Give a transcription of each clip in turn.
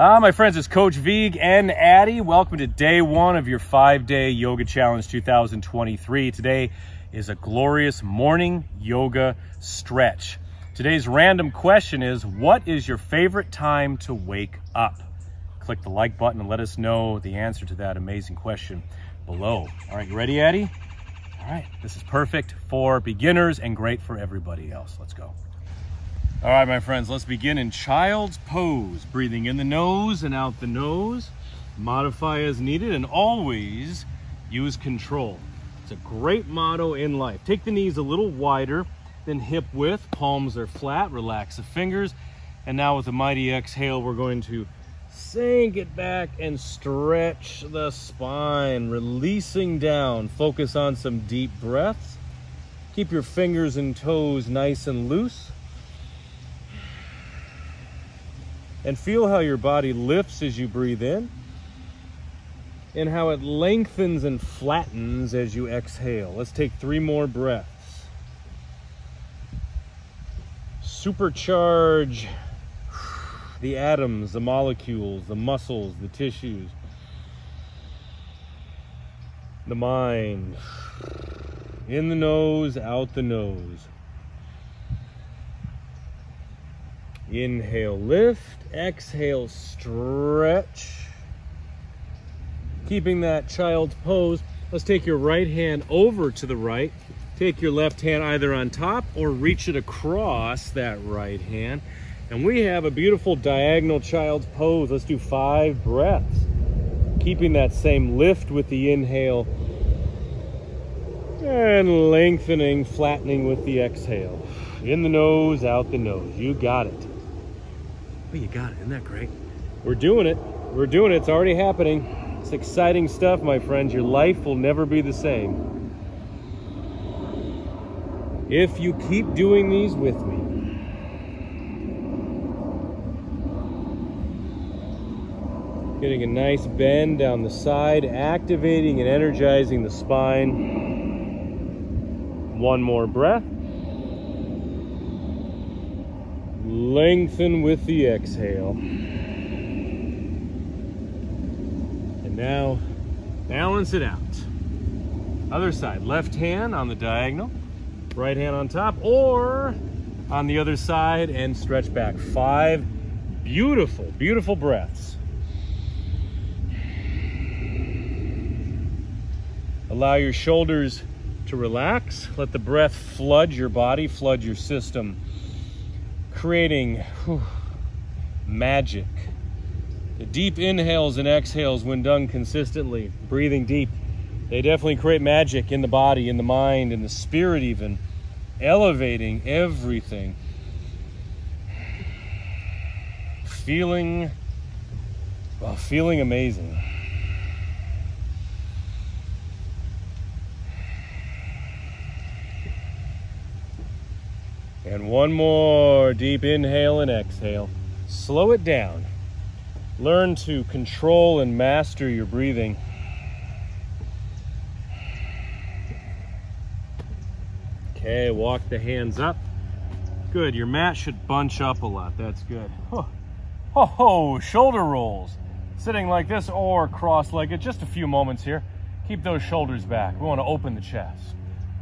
My friends, it's Coach Vigue and Addy. Welcome to day one of your 5-day yoga challenge 2023. Today is a glorious morning yoga stretch. Today's random question is, what is your favorite time to wake up? Click the like button and let us know the answer to that amazing question below. All right, you ready, Addy? All right, this is perfect for beginners and great for everybody else. Let's go. All right, my friends, let's begin in child's pose. Breathing in the nose and out the nose. Modify as needed and always use control. It's a great motto in life. Take the knees a little wider than hip width. Palms are flat. Relax the fingers. And now with a mighty exhale, we're going to sink it back and stretch the spine. Releasing down. Focus on some deep breaths. Keep your fingers and toes nice and loose. And feel how your body lifts as you breathe in and how it lengthens and flattens as you exhale. Let's take 3 more breaths. Supercharge the atoms, the molecules, the muscles, the tissues, the mind. In the nose, out the nose. Inhale, lift. Exhale, stretch. Keeping that child's pose. Let's take your right hand over to the right. Take your left hand either on top or reach it across that right hand. And we have a beautiful diagonal child's pose. Let's do 5 breaths. Keeping that same lift with the inhale. And lengthening, flattening with the exhale. In the nose, out the nose. You got it. Oh, you got it. Isn't that great? We're doing it. We're doing it. It's already happening. It's exciting stuff, my friends. Your life will never be the same if you keep doing these with me. Getting a nice bend down the side, activating and energizing the spine. 1 more breath. Lengthen with the exhale. And now, balance it out. Other side, left hand on the diagonal, right hand on top, or on the other side and stretch back. 5 beautiful, beautiful breaths. Allow your shoulders to relax. Let the breath flood your body, flood your system, creating magic. The deep inhales and exhales, when done consistently, breathing deep, they definitely create magic in the body, in the mind, in the spirit even, elevating everything. Feeling amazing. And 1 more deep inhale and exhale. Slow it down. Learn to control and master your breathing. Okay, walk the hands up. Good, your mat should bunch up a lot. That's good. Shoulder rolls. Sitting like this or cross-legged. Just a few moments here. Keep those shoulders back. We want to open the chest.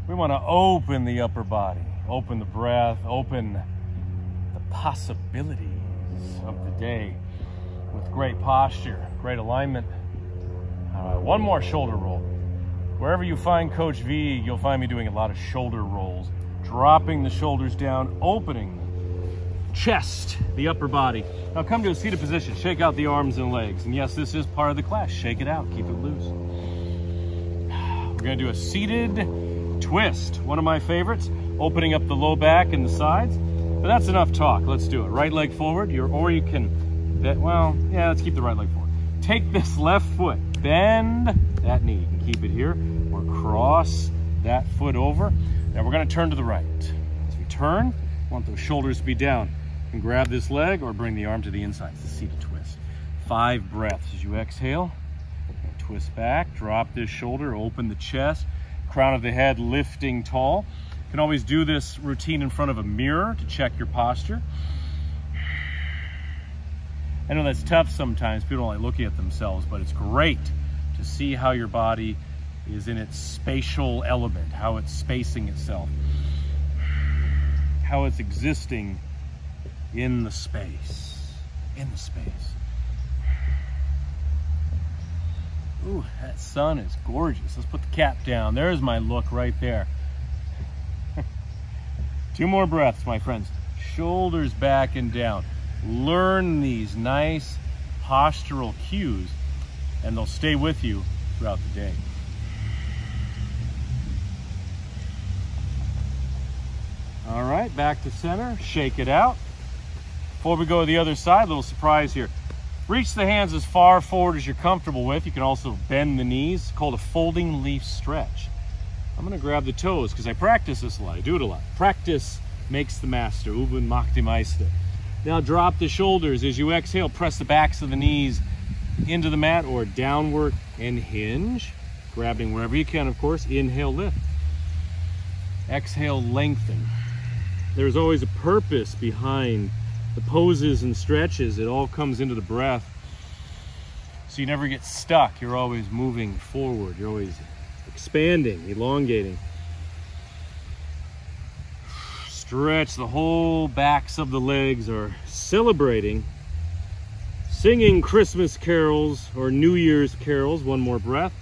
We want to open the upper body. Open the breath, open the possibilities of the day with great posture, great alignment. All right, 1 more shoulder roll. Wherever you find Coach V, you'll find me doing a lot of shoulder rolls. Dropping the shoulders down, opening the chest, the upper body. Now come to a seated position, shake out the arms and legs. And yes, this is part of the class. Shake it out, keep it loose. We're gonna do a seated twist, one of my favorites. Opening up the low back and the sides. But that's enough talk. Let's do it. Right leg forward. Or you can, let's keep the right leg forward. Take this left foot, bend that knee. You can keep it here or cross that foot over. Now we're going to turn to the right. As we turn, I want those shoulders to be down. You can grab this leg or bring the arm to the inside. It's a seated twist. 5 breaths as you exhale. Twist back, drop this shoulder, open the chest, crown of the head lifting tall. You can always do this routine in front of a mirror to check your posture. I know that's tough sometimes. People don't like looking at themselves, but it's great to see how your body is in its spatial element, how it's spacing itself, how it's existing in the space, Ooh, that sun is gorgeous. Let's put the cap down. There's my look right there. 2 more breaths, my friends. Shoulders back and down. Learn these nice postural cues, and they'll stay with you throughout the day. All right, back to center. Shake it out. Before we go to the other side, a little surprise here. Reach the hands as far forward as you're comfortable with. You can also bend the knees. It's called a folding leaf stretch. I'm going to grab the toes because I practice this a lot. I do it a lot. Practice makes the master. Übung macht die Meister. Now drop the shoulders. As you exhale, press the backs of the knees into the mat or downward and hinge. Grabbing wherever you can, of course. Inhale, lift. Exhale, lengthen. There's always a purpose behind the poses and stretches. It all comes into the breath. So you never get stuck. You're always moving forward. You're always expanding, elongating. Stretch the whole backs of the legs, or celebrating, singing Christmas carols or New Year's carols. 1 more breath.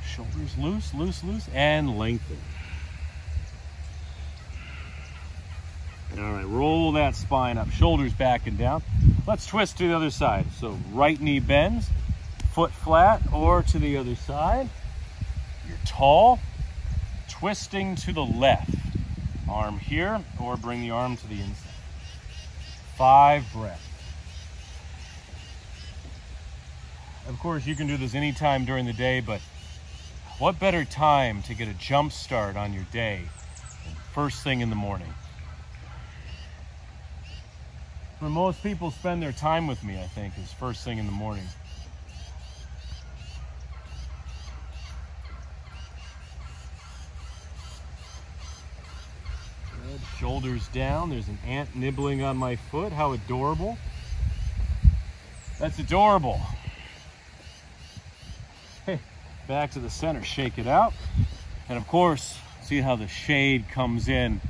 Shoulders loose, loose, loose, and lengthen. All right, roll that spine up, shoulders back and down. Let's twist to the other side. So right knee bends, foot flat, or to the other side. You're tall, twisting to the left. Arm here, or bring the arm to the inside. 5 breaths. Of course, you can do this anytime during the day, but what better time to get a jump start on your day than first thing in the morning? Where most people spend their time with me, I think, is first thing in the morning. Good. Shoulders down. There's an ant nibbling on my foot. How adorable. That's adorable. Hey, back to the center. Shake it out. And of course, see how the shade comes in.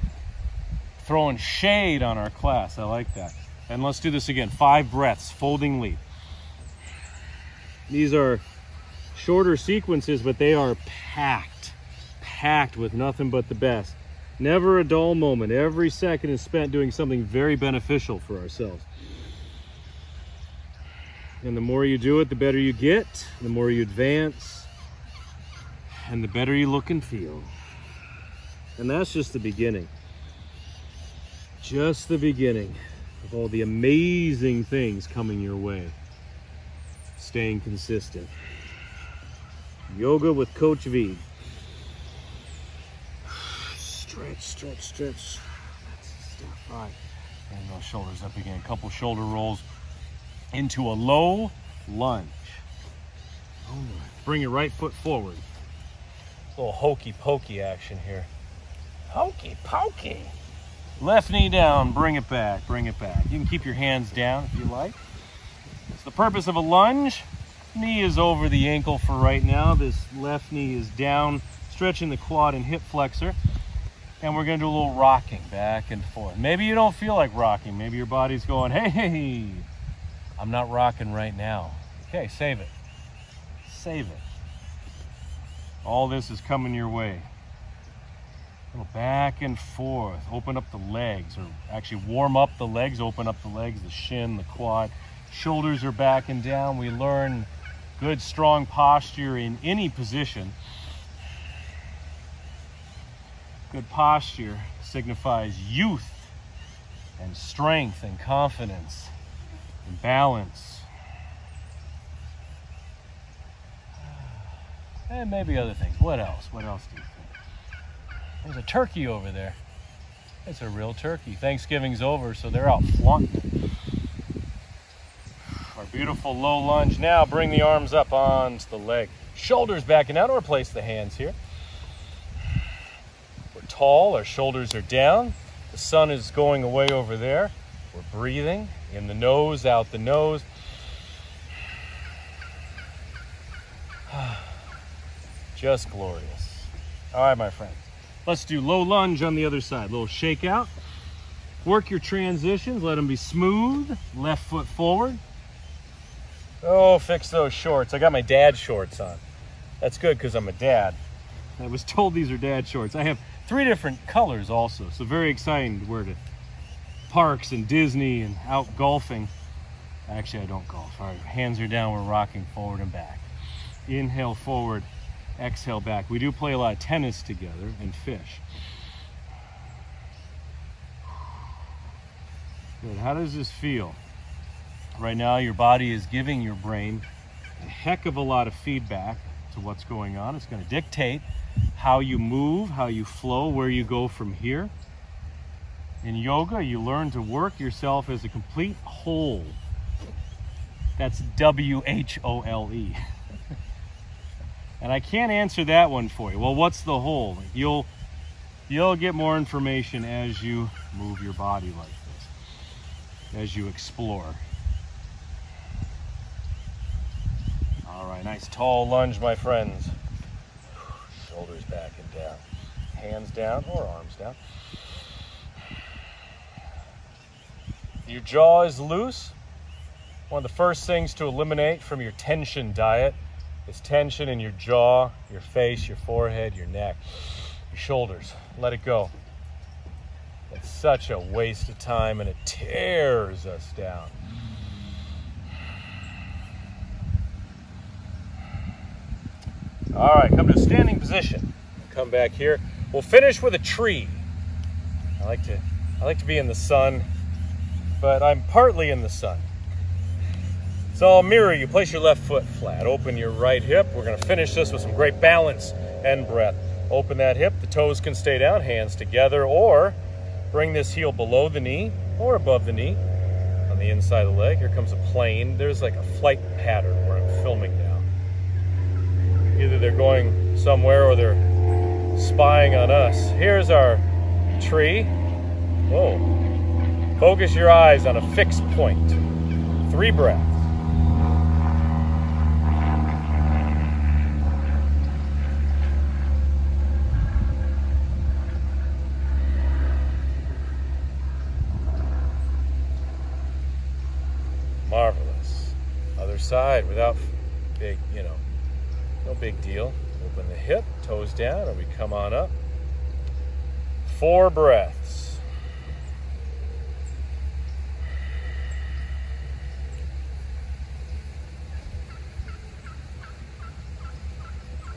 Throwing shade on our class. I like that. And let's do this again. 5 breaths, folding leap. These are shorter sequences, but they are packed with nothing but the best. Never a dull moment. Every second is spent doing something very beneficial for ourselves. And the more you do it, the better you get, the more you advance, and the better you look and feel. And that's just the beginning. Just the beginning of all the amazing things coming your way. Staying consistent. Yoga with Coach Vigue. Stretch, stretch, stretch. That's the stuff. All right. And those shoulders up again. A couple shoulder rolls into a low lunge. All right. Bring your right foot forward. A little hokey pokey action here. Hokey pokey. Left knee down, bring it back, bring it back. You can keep your hands down if you like. It's the purpose of a lunge. Knee is over the ankle for right now. This left knee is down, stretching the quad and hip flexor. And we're gonna do a little rocking back and forth. Maybe you don't feel like rocking. Maybe your body's going, hey, I'm not rocking right now. Okay, save it. Save it. All this is coming your way. Back and forth. Open up the legs, or actually warm up the legs. Open up the legs, the shin, the quad. Shoulders are back and down. We learn good, strong posture in any position. Good posture signifies youth and strength and confidence and balance. And maybe other things. What else? What else do you think? There's a turkey over there. It's a real turkey. Thanksgiving's over, so they're out flaunting. Our beautiful low lunge. Now bring the arms up onto the leg. Shoulders back and down, or place the hands here. We're tall, our shoulders are down. The sun is going away over there. We're breathing. In the nose, out the nose. Just glorious. All right, my friend. Let's do low lunge on the other side. Little shake out. Work your transitions. Let them be smooth. Left foot forward. Oh, fix those shorts. I got my dad shorts on. That's good because I'm a dad. I was told these are dad shorts. I have 3 different colors also. So very exciting to wear to parks and Disney and out golfing. Actually, I don't golf. All right, hands are down. We're rocking forward and back. Inhale forward, exhale back. We do play a lot of tennis together and fish. Good. How does this feel? Right now, your body is giving your brain a heck of a lot of feedback to what's going on. It's going to dictate how you move, how you flow, where you go from here. In yoga, you learn to work yourself as a complete whole. That's W-H-O-L-E. And I can't answer that one for you. Well, what's the whole? You'll get more information as you move your body like this, as you explore. All right, nice tall lunge, my friends. Shoulders back and down. Hands down or arms down. Your jaw is loose. One of the first things to eliminate from your tension diet is tension in your jaw, your face, your forehead, your neck, your shoulders. Let it go. It's such a waste of time and it tears us down. All right, come to a standing position. Come back here. We'll finish with a tree. I like to be in the sun, but I'm partly in the sun. So I'll mirror you. Place your left foot flat. Open your right hip. We're going to finish this with some great balance and breath. Open that hip. The toes can stay down, hands together, or bring this heel below the knee or above the knee on the inside of the leg. Here comes a plane. There's like a flight pattern where I'm filming now. Either they're going somewhere or they're spying on us. Here's our tree. Whoa. Focus your eyes on a fixed point. 3 breaths. Marvelous. Other side without big, no big deal. Open the hip, toes down, and we come on up. 4 breaths.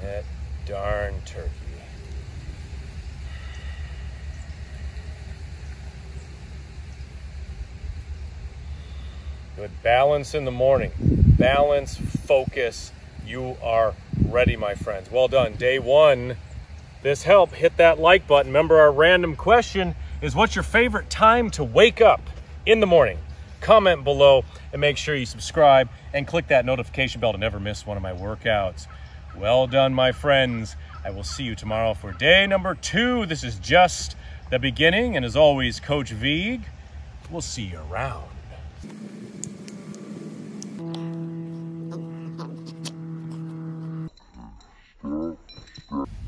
That darn turkey. Good balance in the morning. Balance, focus. You are ready, my friends. Well done. Day 1. This helped. Hit that like button. Remember, our random question is, what's your favorite time to wake up in the morning? Comment below and make sure you subscribe and click that notification bell to never miss one of my workouts. Well done, my friends. I will see you tomorrow for day number 2. This is just the beginning. And as always, Coach Vigue. We'll see you around.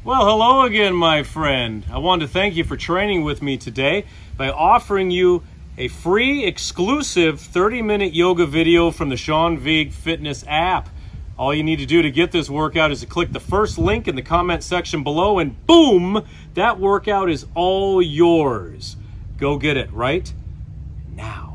Well, hello again, my friend. I want to thank you for training with me today by offering you a free, exclusive 30-minute yoga video from the Sean Vigue Fitness app. All you need to do to get this workout is to click the first link in the comment section below, and boom, that workout is all yours. Go get it right now.